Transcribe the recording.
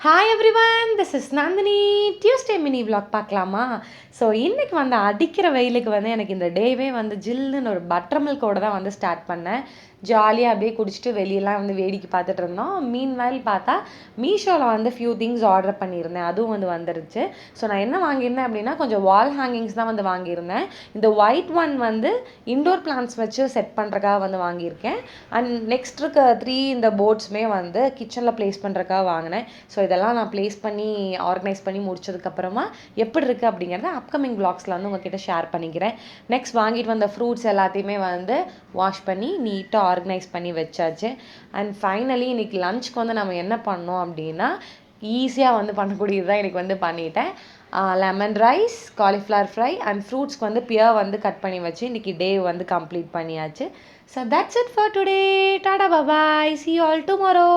Hi everyone, this is Nandini. Tuesday mini vlog பார்க்கலாமா? So இன்றைக்கி வந்து அடிக்கிற வெயிலுக்கு வந்து எனக்கு இந்த டேவே வந்து ஜில்லுன்னு ஒரு பட்டர் மில்கோட தான் வந்து ஸ்டார்ட் பண்ணேன். ஜாலியாக அப்படியே குடிச்சிட்டு வெளியெல்லாம் வந்து வேடிக்கை பார்த்துட்டு இருந்தோம். மீன்வேல் பார்த்தா மீஷோவில் வந்து ஃபியூ திங்ஸ் ஆர்டர் பண்ணியிருந்தேன், அதுவும் வந்து வந்துருச்சு. ஸோ நான் என்ன வாங்கியிருந்தேன் அப்படின்னா, கொஞ்சம் வால் ஹேங்கிங்ஸ் தான் வந்து வாங்கியிருந்தேன். இந்த ஒயிட் ஒன் வந்து இன்டோர் பிளான்ட்ஸ் வச்சு செட் பண்ணுறக்காக வந்து வாங்கியிருக்கேன். அண்ட் நெக்ஸ்ட் இருக்க 3 இந்த போர்ட்ஸுமே வந்து கிச்சனில் ப்ளேஸ் பண்ணுறக்காக வாங்கினேன். ஸோ இதெல்லாம் நான் ப்ளேஸ் பண்ணி ஆர்கனைஸ் பண்ணி முடிச்சதுக்கப்புறமா எப்படி இருக்குது அப்படிங்கிறத அப்கமிங் வ்ளாக்ஸில் வந்து உங்ககிட்ட ஷேர் பண்ணிக்கிறேன். நெக்ஸ்ட் வாங்கிட்டு வந்த ஃப்ரூட்ஸ் எல்லாத்தையுமே வந்து வாஷ் பண்ணி நீட்டாக ஆர்கனைஸ் பண்ணி வச்சாச்சு. அண்ட் ஃபைனலி இன்றைக்கி லஞ்சுக்கு வந்து நம்ம என்ன பண்ணோம் அப்படின்னா, ஈஸியாக வந்து பண்ணக்கூடியது தான் இன்றைக்கி வந்து பண்ணிட்டேன். Lemon rice, cauliflower fry and ஃப்ரூட்ஸ்க்கு வந்து பியர் வந்து கட் பண்ணி வச்சு இன்றைக்கி டே வந்து கம்ப்ளீட் பண்ணியாச்சு. So that's it for today. Tata bye, see you all tomorrow.